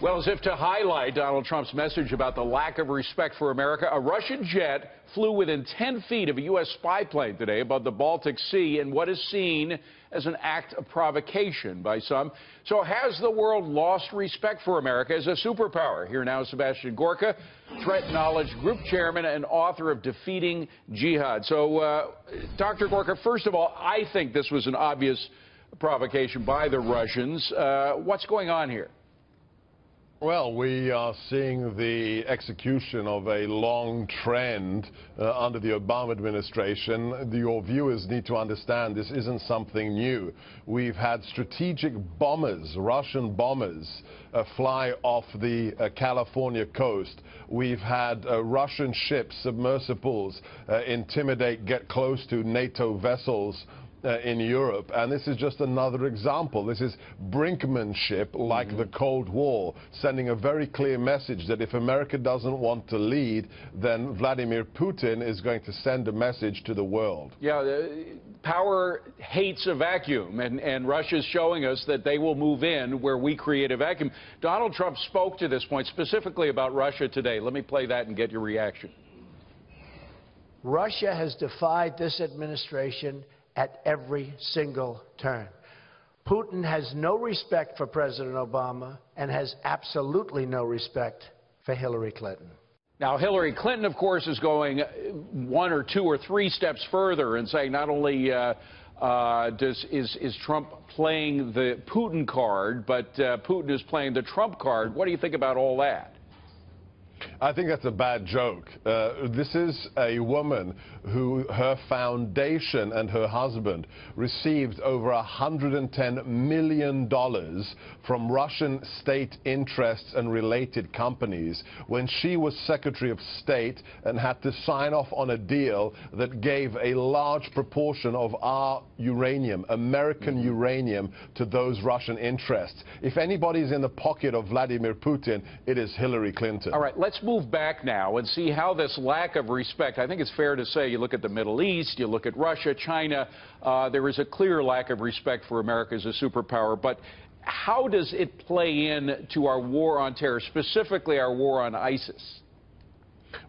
Well, as if to highlight Donald Trump's message about the lack of respect for America, a Russian jet flew within 10 feet of a U.S. spy plane today above the Baltic Sea in what is seen as an act of provocation by some. So has the world lost respect for America as a superpower? Here now is Sebastian Gorka, Threat Knowledge Group Chairman and author of Defeating Jihad. So, Dr. Gorka, first of all, I think this was an obvious provocation by the Russians. What's going on here? Well, we are seeing the execution of a long trend under the Obama administration. Your viewers need to understand this isn't something new. We've had strategic bombers, Russian bombers, fly off the California coast. We've had Russian ships, submersibles, intimidate, get close to NATO vessels in Europe, and this is just another example. This is brinkmanship, like the Cold War, sending a very clear message that if America doesn't want to lead, then Vladimir Putin is going to send a message to the world. Yeah, power hates a vacuum, and Russia's showing us that they will move in where we create a vacuum. Donald Trump spoke to this point specifically about Russia today. Let me play that and get your reaction. Russia has defied this administration at every single turn. Putin has no respect for President Obama and has absolutely no respect for Hillary Clinton. Now, Hillary Clinton, of course, is going one or two or three steps further and saying not only is Trump playing the Putin card, but Putin is playing the Trump card. What do you think about all that? I think that's a bad joke. This is a woman who her foundation and her husband received over $110 million from Russian state interests and related companies when she was Secretary of State and had to sign off on a deal that gave a large proportion of our uranium, American uranium, to those Russian interests. If anybody's in the pocket of Vladimir Putin, it is Hillary Clinton. All right, let's move back now and see how this lack of respect, I think it's fair to say, you look at the Middle East, you look at Russia, China, there is a clear lack of respect for America as a superpower. But how does it play in to our war on terror, specifically our war on ISIS?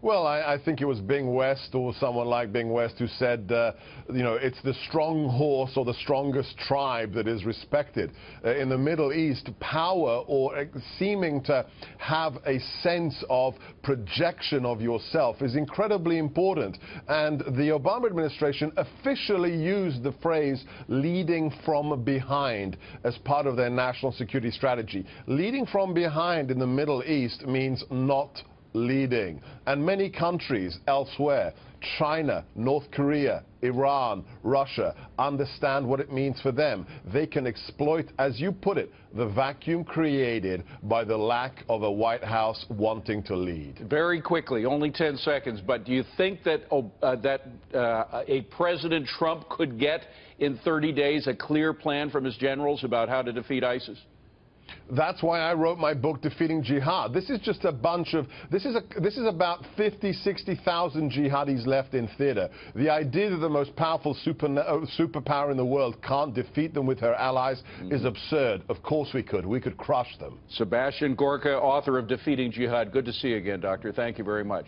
Well, I think it was Bing West or someone like Bing West who said, you know, it's the strong horse or the strongest tribe that is respected. In the Middle East, power or seeming to have a sense of projection of yourself is incredibly important. And the Obama administration officially used the phrase leading from behind as part of their national security strategy. Leading from behind in the Middle East means not leading. And many countries elsewhere, China, North Korea, Iran, Russia, understand what it means for them. They can exploit, as you put it, the vacuum created by the lack of a White House wanting to lead. Very quickly, only 10 seconds, but do you think that a President Trump could get in 30 days a clear plan from his generals about how to defeat ISIS? That's why I wrote my book, Defeating Jihad. This is just a bunch of, this is about 50, 60,000 jihadis left in theater. The idea that the most powerful superpower in the world can't defeat them with her allies is absurd. Of course we could. We could crush them. Sebastian Gorka, author of Defeating Jihad. Good to see you again, Doctor. Thank you very much.